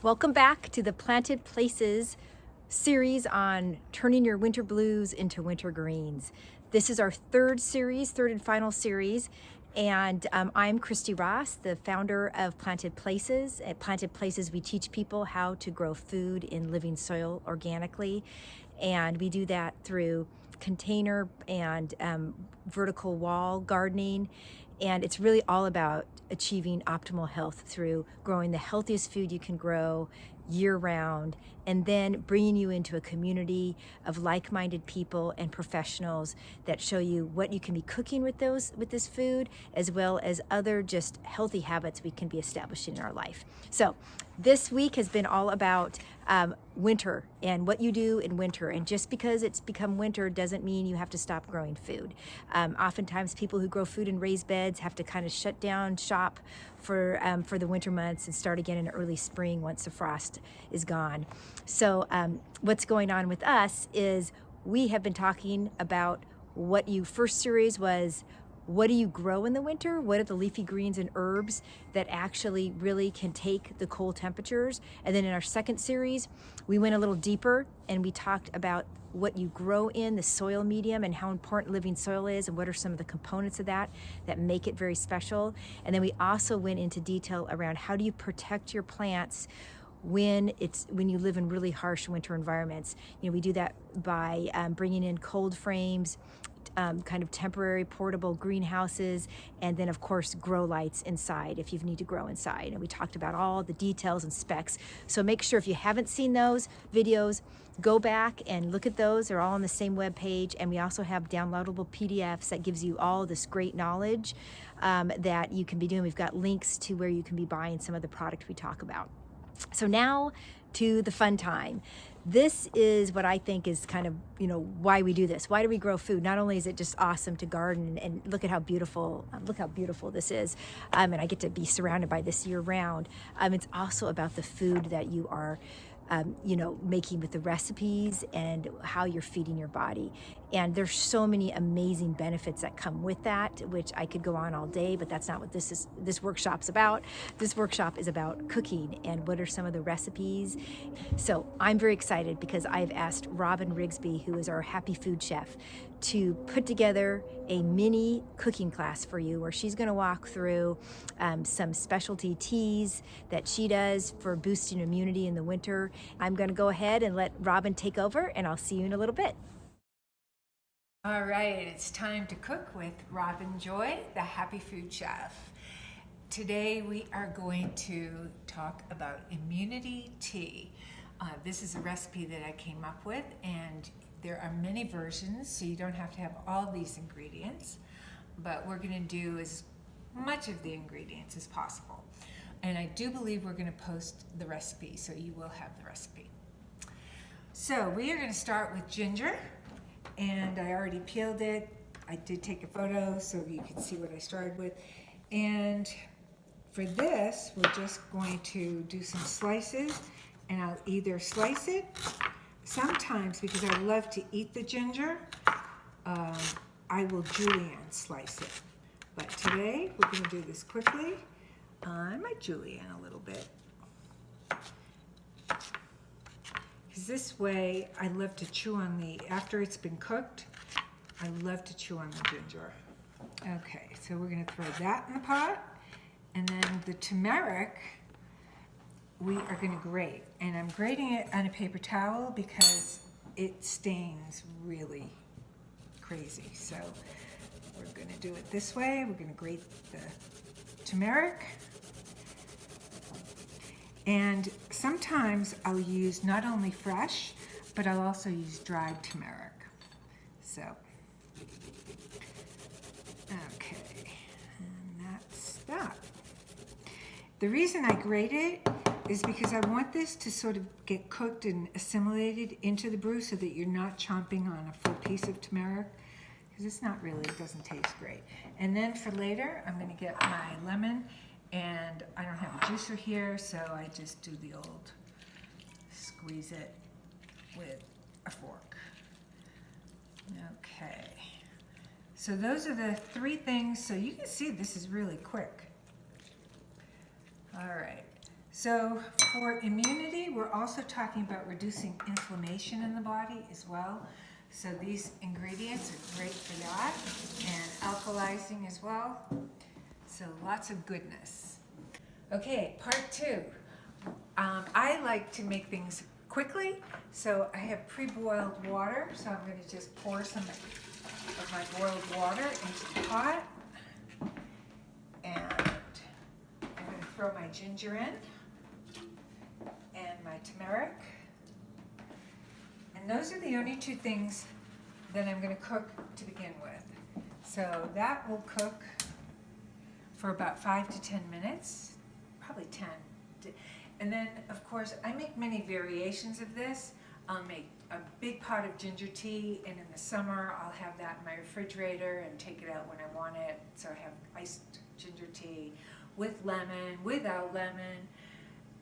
Welcome back to the Planted Places series on turning your winter blues into winter greens. This is our third and final series, and I'm Christy Ross, the founder of Planted Places. At Planted Places, we teach people how to grow food in living soil organically, and we do that through container and vertical wall gardening. And it's really all about achieving optimal health through growing the healthiest food you can grow year-round, and then bringing you into a community of like-minded people and professionals that show you what you can be cooking with this food, as well as other just healthy habits we can be establishing in our life. So this week has been all about winter and what you do in winter. And just because it's become winter doesn't mean you have to stop growing food. Oftentimes people who grow food in raised beds have to kind of shut down shop for the winter months and start again in early spring once the frost is gone. So what's going on with us is we have been talking about first series was, what do you grow in the winter? What are the leafy greens and herbs that actually really can take the cold temperatures? And then in our second series, we went a little deeper and we talked about what you grow in the soil medium and how important living soil is and what are some of the components of that make it very special. And then we also went into detail around how do you protect your plants when you live in really harsh winter environments. You know, we do that by bringing in cold frames, kind of temporary portable greenhouses, and then of course grow lights inside if you need to grow inside. And we talked about all the details and specs. So make sure, if you haven't seen those videos, go back and look at those. They're all on the same web page. And we also have downloadable PDFs that gives you all this great knowledge that you can be doing. We've got links to where you can be buying some of the product we talk about. So now to the fun time. This is what I think is kind of, why we do this. Why do we grow food? Not only is it just awesome to garden and look how beautiful this is, and I get to be surrounded by this year round. It's also about the food that you are making with the recipes and how you're feeding your body. And there's so many amazing benefits that come with that, which I could go on all day, but that's not what this workshop's about. This workshop is about cooking and what are some of the recipes. So I'm very excited because I've asked Robin Rigsby, who is our happy food chef, to put together a mini cooking class for you where she's going to walk through some specialty teas that she does for boosting immunity in the winter. I'm going to go ahead and let Robin take over, and I'll see you in a little bit. All right, it's time to cook with Robin Joy, the Happy Food Chef. Today we are going to talk about immunity tea. This is a recipe that I came up with, and there are many versions, so you don't have to have all these ingredients, but we're going to do as much of the ingredients as possible. And I do believe we're going to post the recipe, so you will have the recipe. So we are going to start with ginger, and I already peeled it. I did take a photo so you can see what I started with. And for this, we're just going to do some slices, and I'll either slice it, sometimes because I love to eat the ginger, I will julienne slice it. But today, we're going to do this quickly. I might julienne a little bit. Because this way, I love to chew on after it's been cooked, I love to chew on the ginger. Okay, so we're going to throw that in the pot. And then the turmeric, we are going to grate. And I'm grating it on a paper towel because it stains really crazy. So we're going to do it this way. We're going to grate the turmeric. And sometimes I'll use not only fresh, but I'll also use dried turmeric. So, okay, and that's that. The reason I grate it is because I want this to sort of get cooked and assimilated into the brew so that you're not chomping on a full piece of turmeric, because it doesn't taste great. And then for later, I'm going to get my lemon, and I don't have a juicer here, so I just do the old squeeze it with a fork. Okay, so those are the three things. So you can see this is really quick. All right, So for immunity, we're also talking about reducing inflammation in the body as well. So these ingredients are great for that, and alkalizing as well. So lots of goodness. Okay, part two. I like to make things quickly, so I have pre-boiled water. So I'm going to just pour some of my boiled water into the pot, and I'm going to throw my ginger in and my turmeric. And those are the only two things that I'm going to cook to begin with. So that will cook for about 5 to 10 minutes, probably 10. And then, of course, I make many variations of this. I'll make a big pot of ginger tea, and in the summer, I'll have that in my refrigerator and take it out when I want it. So I have iced ginger tea with lemon, without lemon.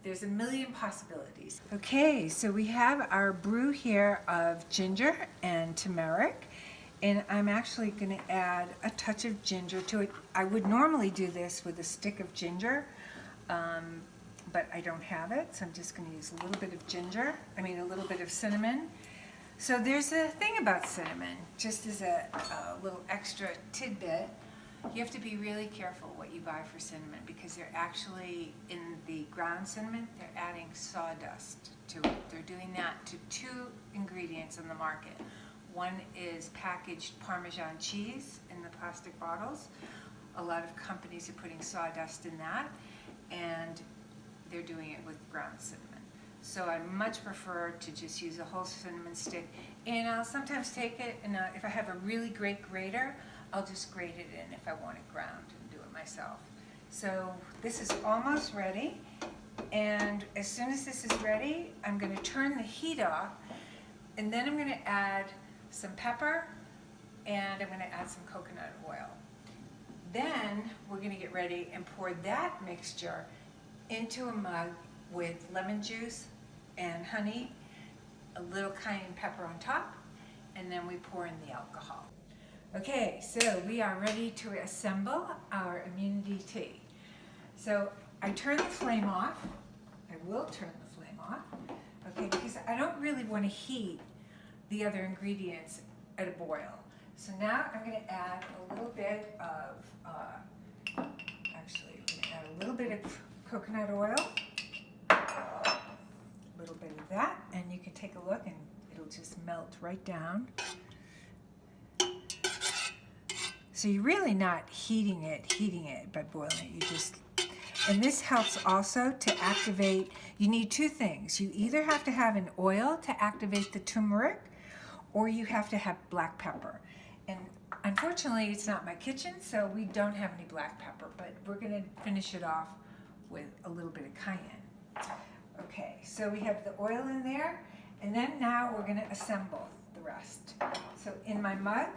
There's a million possibilities. Okay, so we have our brew here of ginger and turmeric, and I'm actually going to add a touch of ginger to it. I would normally do this with a stick of ginger, but I don't have it, so I'm just going to use a little bit of a little bit of cinnamon. So there's a thing about cinnamon, just as a little extra tidbit. You have to be really careful what you buy for cinnamon, because they're actually, in the ground cinnamon, they're adding sawdust to it. They're doing that to two ingredients on the market. One is packaged Parmesan cheese in the plastic bottles. A lot of companies are putting sawdust in that, and they're doing it with ground cinnamon. So I much prefer to just use a whole cinnamon stick, and I'll sometimes take it, and if I have a really great grater, I'll just grate it in if I want it ground and do it myself. So this is almost ready, and as soon as this is ready, I'm going to turn the heat off, and then I'm going to add some pepper, and I'm going to add some coconut oil. Then we're going to get ready and pour that mixture into a mug with lemon juice and honey, a little cayenne pepper on top, and then we pour in the alcohol. Okay, so we are ready to assemble our immunity tea. So I turn the flame off. I will turn the flame off, okay, because I don't really want to heat the other ingredients at a boil. So now I'm going to add a little bit of, coconut oil, a little bit of that, and you can take a look and it'll just melt right down. So you're really not heating it by boiling it. And this helps also to activate. You need two things. You either have to have an oil to activate the turmeric, or you have to have black pepper. And unfortunately, it's not my kitchen, so we don't have any black pepper, but we're going to finish it off with a little bit of cayenne. Okay, so we have the oil in there, and then now we're going to assemble the rest. So in my mug,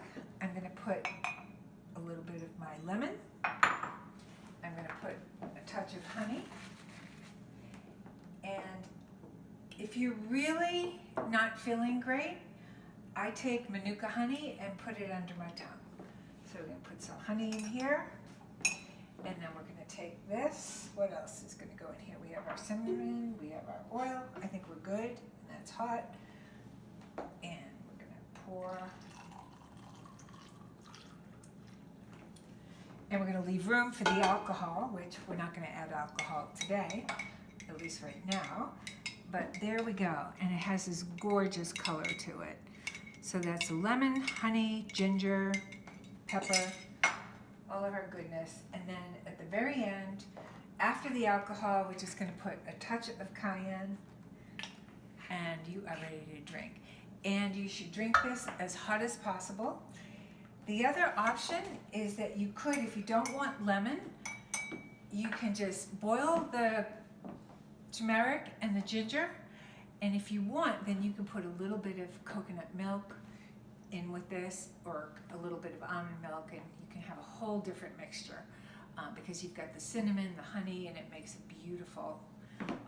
I'm going to put a little bit of my lemon. I'm going to put a touch of honey. And if you're really not feeling great, I take Manuka honey and put it under my tongue. So we're going to put some honey in here. And then we're going to take this. What else is going to go in here? We have our cinnamon, we have our oil. I think we're good, and that's hot. And we're going to pour. And we're going to leave room for the alcohol, which we're not going to add alcohol today, at least right now. But there we go. And it has this gorgeous color to it. So that's lemon, honey, ginger, pepper, all of our goodness. And then at the very end, after the alcohol, we're just going to put a touch of cayenne, and you are ready to drink. And you should drink this as hot as possible. The other option is that you could, if you don't want lemon, you can just boil the turmeric and the ginger, and if you want, then you can put a little bit of coconut milk in with this, or a little bit of almond milk, and you can have a whole different mixture because you've got the cinnamon, the honey, and it makes it beautiful,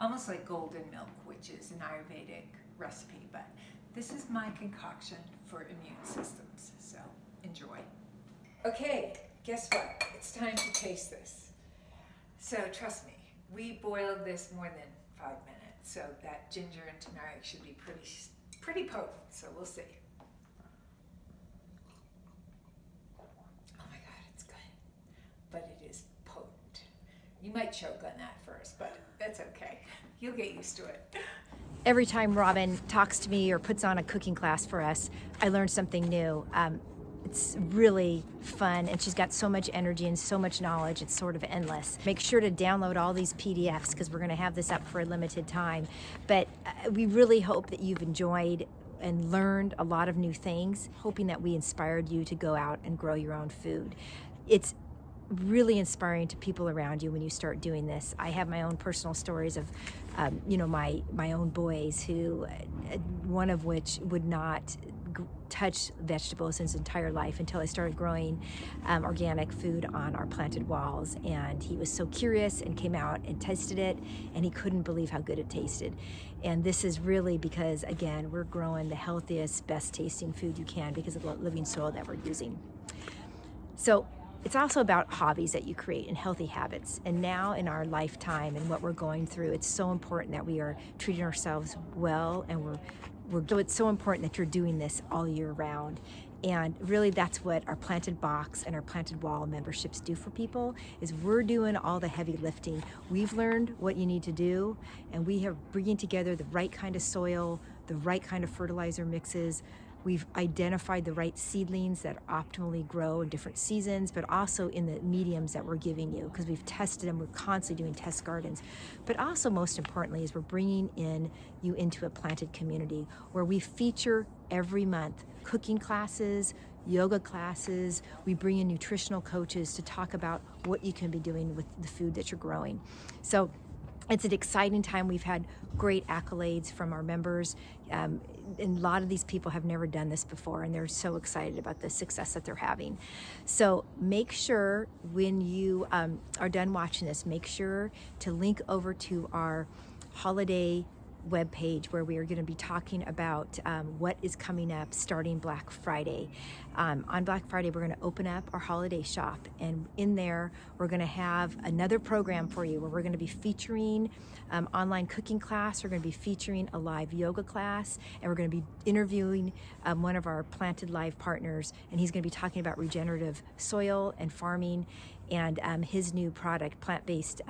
almost like golden milk, which is an Ayurvedic recipe. But this is my concoction for immune systems, so enjoy. Okay, guess what? It's time to taste this. So trust me, We boiled this more than 5 minutes, so that ginger and turmeric should be pretty potent, so we'll see. Oh my God, it's good, but it is potent. You might choke on that first, but that's okay. You'll get used to it. Every time Robin talks to me or puts on a cooking class for us, I learn something new. It's really fun, and she's got so much energy and so much knowledge, it's sort of endless. Make sure to download all these PDFs because we're going to have this up for a limited time. But we really hope that you've enjoyed and learned a lot of new things, hoping that we inspired you to go out and grow your own food. It's really inspiring to people around you when you start doing this. I have my own personal stories of, my own boys who, one of which would not touch vegetables his entire life until I started growing organic food on our planted walls. And he was so curious and came out and tasted it, and he couldn't believe how good it tasted. And this is really because, again, we're growing the healthiest, best tasting food you can because of the living soil that we're using. So it's also about hobbies that you create and healthy habits. And now in our lifetime and what we're going through, it's so important that we are treating ourselves well, and it's so important that you're doing this all year round. And really that's what our Planted Box and our Planted Wall memberships do for people, is we're doing all the heavy lifting. We've learned what you need to do, and we are bringing together the right kind of soil, the right kind of fertilizer mixes. We've identified the right seedlings that optimally grow in different seasons, but also in the mediums that we're giving you, because we've tested them. We're constantly doing test gardens. But also, most importantly, is we're bringing you into a planted community where we feature every month cooking classes, yoga classes. We bring in nutritional coaches to talk about what you can be doing with the food that you're growing. So it's an exciting time. We've had great accolades from our members. And a lot of these people have never done this before, and they're so excited about the success that they're having. So make sure when you are done watching this, make sure to link over to our holiday webpage where we are going to be talking about what is coming up starting Black Friday. On Black Friday, we're going to open up our holiday shop, and in there we're going to have another program for you where we're going to be featuring online cooking class. We're going to be featuring a live yoga class, and we're going to be interviewing one of our Planted Live partners, and he's going to be talking about regenerative soil and farming and his new product, plant-based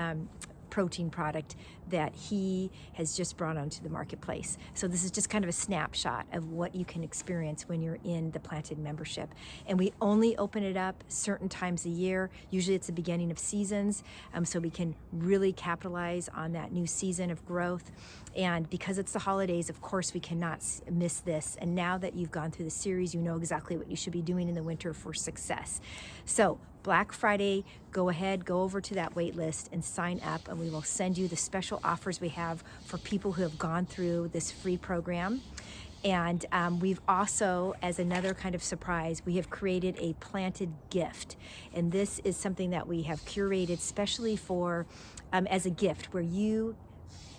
protein product that he has just brought onto the marketplace. So this is just kind of a snapshot of what you can experience when you're in the Planted membership. And we only open it up certain times a year. Usually it's the beginning of seasons, so we can really capitalize on that new season of growth. And because it's the holidays, of course, we cannot miss this. And now that you've gone through the series, you know exactly what you should be doing in the winter for success. So Black Friday, go ahead, go over to that wait list and sign up, and we will send you the special offers we have for people who have gone through this free program. And we've also, as another kind of surprise, we have created a planted gift. And this is something that we have curated specially for, as a gift, where you,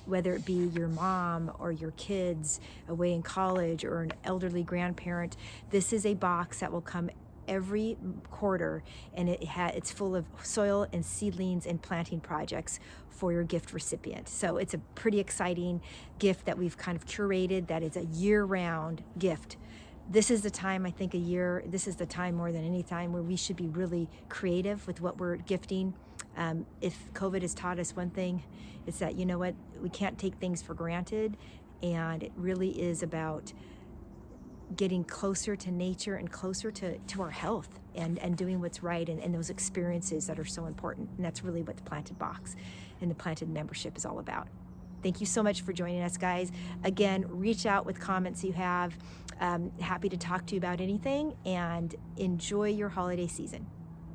whether it be your mom or your kids away in college or an elderly grandparent, this is a box that will come every quarter, and it's full of soil and seedlings and planting projects for your gift recipient. So it's a pretty exciting gift that we've kind of curated, that is a year-round gift. This is the time, I think, this is the time more than any time where we should be really creative with what we're gifting. If COVID has taught us one thing, it's that, you know what, we can't take things for granted, and it really is about getting closer to nature and closer to our health and doing what's right, and those experiences that are so important. And that's really what the Planted Box and the Planted membership is all about. Thank you so much for joining us, guys. Again, reach out with comments you have. Happy to talk to you about anything, and enjoy your holiday season.